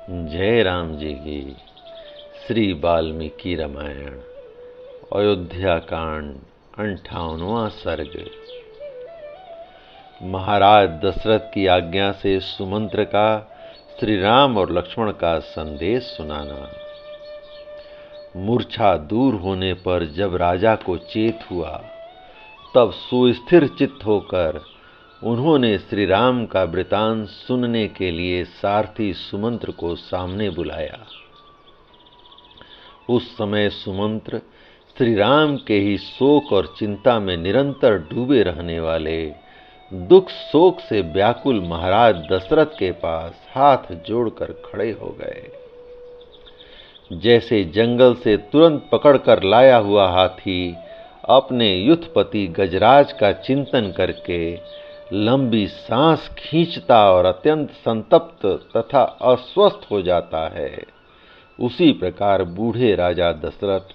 जय राम जी की। श्री वाल्मीकि रामायण अयोध्या कांड 58वां सर्ग। महाराज दशरथ की आज्ञा से सुमंत्र का श्री राम और लक्ष्मण का संदेश सुनाना। मूर्छा दूर होने पर जब राजा को चेत हुआ, तब सुस्थिर चित्त होकर उन्होंने श्री राम का वृतांत सुनने के लिए सारथी सुमंत्र को सामने बुलाया। उस समय सुमंत्र श्री राम के ही शोक और चिंता में निरंतर डूबे रहने वाले दुख शोक से व्याकुल महाराज दशरथ के पास हाथ जोड़कर खड़े हो गए। जैसे जंगल से तुरंत पकड़कर लाया हुआ हाथी अपने युद्धपति गजराज का चिंतन करके लंबी सांस खींचता और अत्यंत संतप्त तथा अस्वस्थ हो जाता है, उसी प्रकार बूढ़े राजा दशरथ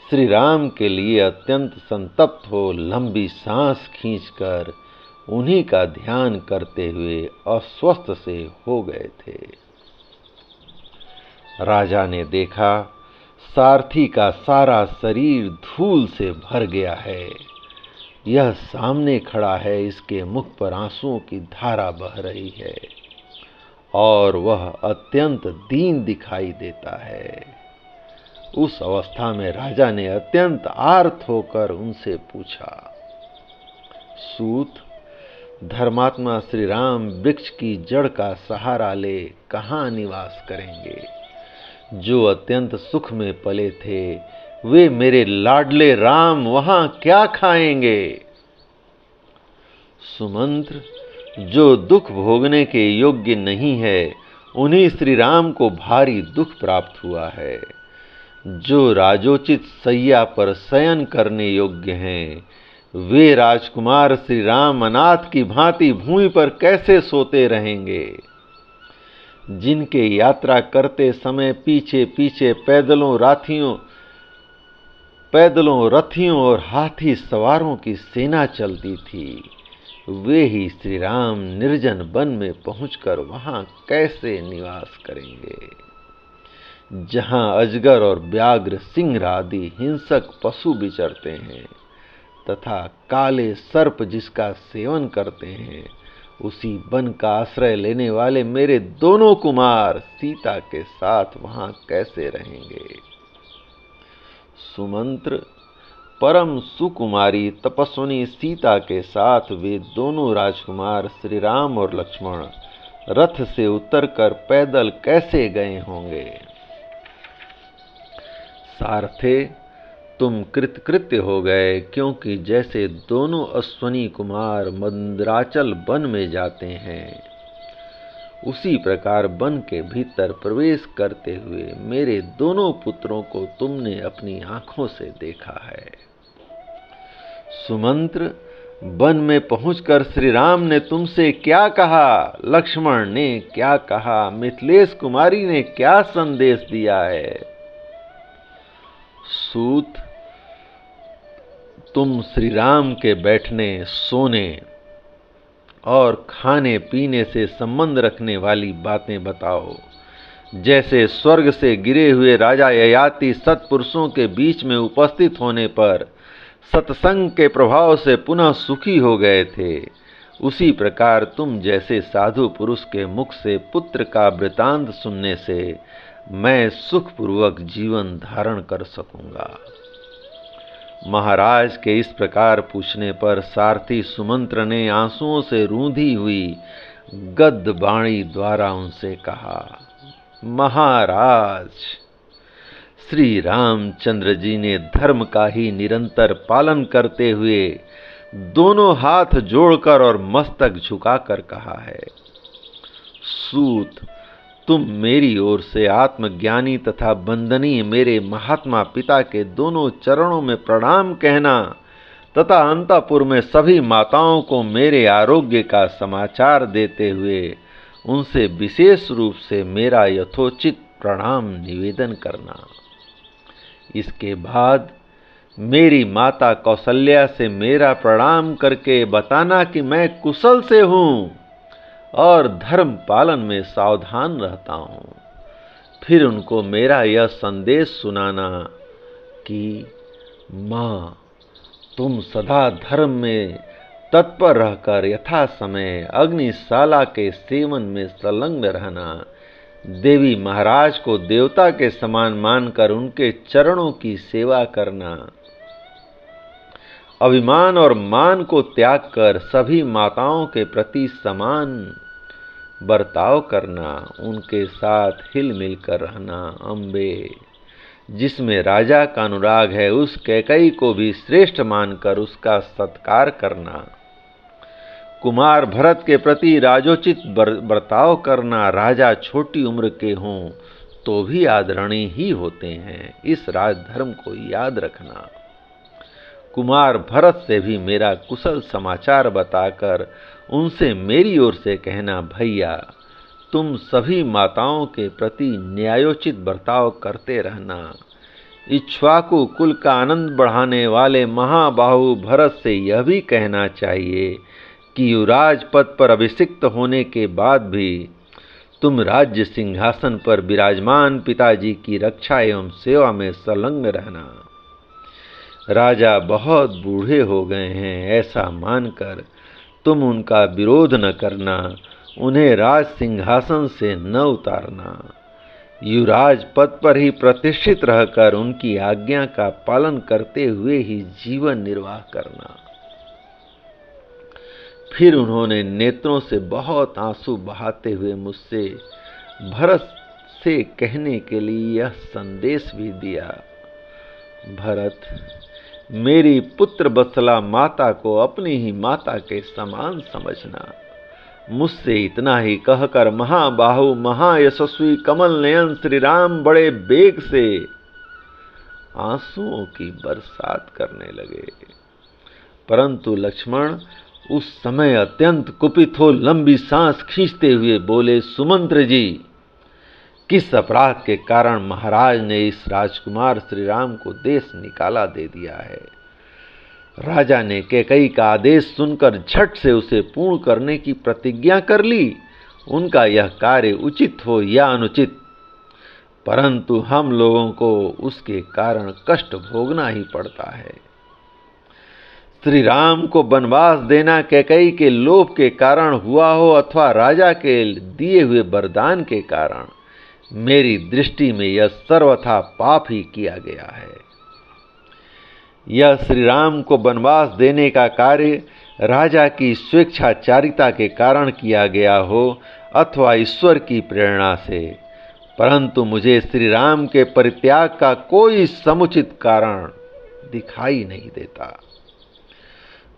श्री राम के लिए अत्यंत संतप्त हो लंबी सांस खींचकर उन्हीं का ध्यान करते हुए अस्वस्थ से हो गए थे। राजा ने देखा सारथी का सारा शरीर धूल से भर गया है। यह सामने खड़ा है, इसके मुख पर आंसुओं की धारा बह रही है और वह अत्यंत दीन दिखाई देता है। उस अवस्था में राजा ने अत्यंत आर्त होकर उनसे पूछा, सूत, धर्मात्मा श्री राम वृक्ष की जड़ का सहारा ले कहाँ निवास करेंगे? जो अत्यंत सुख में पले थे, वे मेरे लाडले राम वहां क्या खाएंगे? सुमंत्र, जो दुख भोगने के योग्य नहीं है, उन्हीं श्री राम को भारी दुख प्राप्त हुआ है। जो राजोचित सैया पर शयन करने योग्य हैं, वे राजकुमार श्री राम अनाथ की भांति भूमि पर कैसे सोते रहेंगे? जिनके यात्रा करते समय पीछे पीछे पैदलों रथियों और हाथी सवारों की सेना चलती थी, वे ही श्री राम निर्जन वन में पहुंचकर वहां कैसे निवास करेंगे? जहां अजगर और व्याघ्र, सिंह आदि हिंसक पशु विचरते हैं तथा काले सर्प जिसका सेवन करते हैं, उसी वन का आश्रय लेने वाले मेरे दोनों कुमार सीता के साथ वहां कैसे रहेंगे? सुमंत्र, परम सुकुमारी तपस्विनी सीता के साथ वे दोनों राजकुमार श्री राम और लक्ष्मण रथ से उतरकर पैदल कैसे गए होंगे? सारथे, तुम कृतकृत्य हो गए, क्योंकि जैसे दोनों अश्वनी कुमार मंदराचल वन में जाते हैं, उसी प्रकार वन के भीतर प्रवेश करते हुए मेरे दोनों पुत्रों को तुमने अपनी आंखों से देखा है। सुमंत्र, वन में पहुंचकर श्री राम ने तुमसे क्या कहा? लक्ष्मण ने क्या कहा? मिथिलेश कुमारी ने क्या संदेश दिया है? सूत, तुम श्री राम के बैठने, सोने और खाने पीने से संबंध रखने वाली बातें बताओ। जैसे स्वर्ग से गिरे हुए राजा ययाति सत्पुरुषों के बीच में उपस्थित होने पर सत्संग के प्रभाव से पुनः सुखी हो गए थे, उसी प्रकार तुम जैसे साधु पुरुष के मुख से पुत्र का वृतांत सुनने से मैं सुखपूर्वक जीवन धारण कर सकूंगा। महाराज के इस प्रकार पूछने पर सारथी सुमंत्र ने आंसुओं से रूंधी हुई गद्य वाणी द्वारा उनसे कहा, महाराज, श्री रामचंद्र जी ने धर्म का ही निरंतर पालन करते हुए दोनों हाथ जोड़कर और मस्तक झुकाकर कहा है, सूत, तुम मेरी ओर से आत्मज्ञानी तथा वंदनीय मेरे महात्मा पिता के दोनों चरणों में प्रणाम कहना तथा अंतःपुर में सभी माताओं को मेरे आरोग्य का समाचार देते हुए उनसे विशेष रूप से मेरा यथोचित प्रणाम निवेदन करना। इसके बाद मेरी माता कौशल्या से मेरा प्रणाम करके बताना कि मैं कुशल से हूँ और धर्म पालन में सावधान रहता हूँ। फिर उनको मेरा यह संदेश सुनाना कि माँ, तुम सदा धर्म में तत्पर रहकर यथा समय अग्निशाला के सेवन में संलग्न रहना, देवी महाराज को देवता के समान मानकर उनके चरणों की सेवा करना, अभिमान और मान को त्याग कर सभी माताओं के प्रति समान बर्ताव करना, उनके साथ हिल मिल कर रहना। अम्बे, जिसमें राजा का अनुराग है उस कैकेयी को भी श्रेष्ठ मानकर उसका सत्कार करना, कुमार भरत के प्रति राजोचित बर्ताव करना। राजा छोटी उम्र के हों तो भी आदरणीय ही होते हैं, इस राजधर्म को याद रखना। कुमार भरत से भी मेरा कुशल समाचार बताकर उनसे मेरी ओर से कहना, भैया तुम सभी माताओं के प्रति न्यायोचित बर्ताव करते रहना। इक्ष्वाकु कुल का आनंद बढ़ाने वाले महाबाहु भरत से यह भी कहना चाहिए कि युवराज पद पर अभिषिक्त होने के बाद भी तुम राज्य सिंहासन पर विराजमान पिताजी की रक्षा एवं सेवा में संलग्न रहना। राजा बहुत बूढ़े हो गए हैं ऐसा मानकर तुम उनका विरोध न करना, उन्हें राज सिंहासन से न उतारना। युवराज पद पर ही प्रतिष्ठित रहकर उनकी आज्ञा का पालन करते हुए ही जीवन निर्वाह करना। फिर उन्होंने नेत्रों से बहुत आंसू बहाते हुए मुझसे भरत से कहने के लिए यह संदेश भी दिया, भरत, मेरी पुत्र वत्सला माता को अपनी ही माता के समान समझना। मुझसे इतना ही कहकर महाबाहु महायशस्वी कमल नयन श्री राम बड़े वेग से आंसुओं की बरसात करने लगे। परंतु लक्ष्मण उस समय अत्यंत कुपित हो लंबी सांस खींचते हुए बोले, सुमंत्र जी, किस अपराध के कारण महाराज ने इस राजकुमार श्री राम को देश निकाला दे दिया है? राजा ने कैकेयी का आदेश सुनकर झट से उसे पूर्ण करने की प्रतिज्ञा कर ली। उनका यह कार्य उचित हो या अनुचित, परंतु हम लोगों को उसके कारण कष्ट भोगना ही पड़ता है। श्री राम को वनवास देना कैकेयी के लोभ के कारण हुआ हो अथवा राजा के दिए हुए वरदान के कारण, मेरी दृष्टि में यह सर्वथा पाप ही किया गया है। यह श्री राम को वनवास देने का कार्य राजा की स्वेच्छाचारिता के कारण किया गया हो अथवा ईश्वर की प्रेरणा से, परंतु मुझे श्री राम के परित्याग का कोई समुचित कारण दिखाई नहीं देता।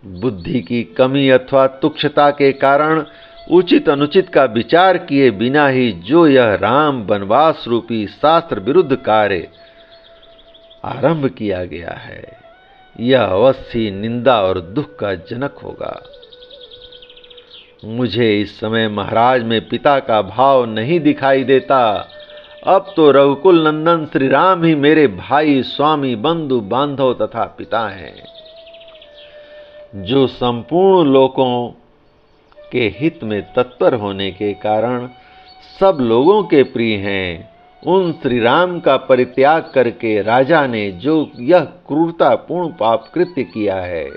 बुद्धि की कमी अथवा तुच्छता के कारण उचित अनुचित का विचार किए बिना ही जो यह राम वनवास रूपी शास्त्र विरुद्ध कार्य आरंभ किया गया है, यह अवश्य निंदा और दुख का जनक होगा। मुझे इस समय महाराज में पिता का भाव नहीं दिखाई देता। अब तो रघुकुल नंदन श्री राम ही मेरे भाई, स्वामी, बंधु बांधव तथा पिता हैं, जो संपूर्ण लोकों के हित में तत्पर होने के कारण सब लोगों के प्रिय हैं। उन श्री राम का परित्याग करके राजा ने जो यह क्रूरतापूर्ण पाप कृत्य किया है,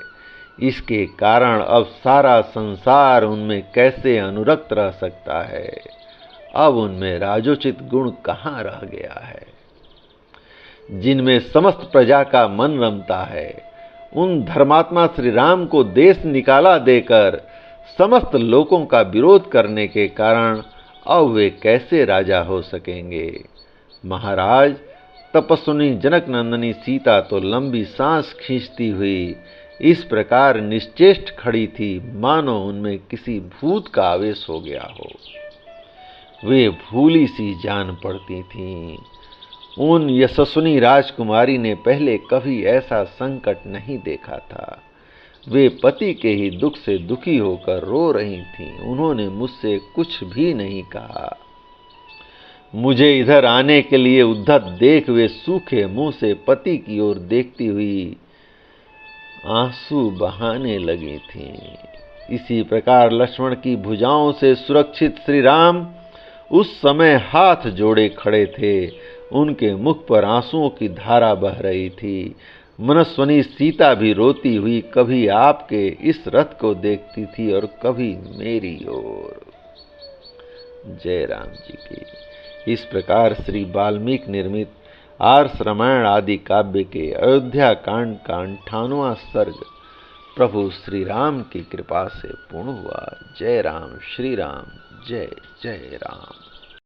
इसके कारण अब सारा संसार उनमें कैसे अनुरक्त रह सकता है? अब उनमें राजोचित गुण कहाँ रह गया है, जिनमें समस्त प्रजा का मन रमता है? उन धर्मात्मा श्री राम को देश निकाला देकर समस्त लोगों का विरोध करने के कारण अब वे कैसे राजा हो सकेंगे? महाराज, तपस्विनी जनक नंदनी सीता तो लंबी सांस खींचती हुई इस प्रकार निश्चेष्ट खड़ी थी मानो उनमें किसी भूत का आवेश हो गया हो। वे भूली सी जान पड़ती थीं। उन यशस्विनी राजकुमारी ने पहले कभी ऐसा संकट नहीं देखा था। वे पति के ही दुख से दुखी होकर रो रही थीं। उन्होंने मुझसे कुछ भी नहीं कहा। मुझे इधर आने के लिए उद्धत देख वे सूखे मुंह से पति की ओर देखती हुई आंसू बहाने लगी थीं। इसी प्रकार लक्ष्मण की भुजाओं से सुरक्षित श्री राम उस समय हाथ जोड़े खड़े थे। उनके मुख पर आंसुओं की धारा बह रही थी। मनस्विनी सीता भी रोती हुई कभी आपके इस रथ को देखती थी और कभी मेरी ओर। जय राम जी की। इस प्रकार श्री वाल्मीकि निर्मित आर्ष रामायण आदि काव्य के अयोध्या कांड का 98वां सर्ग प्रभु श्री राम की कृपा से पूर्ण हुआ। जय राम, श्री राम, जय जय राम।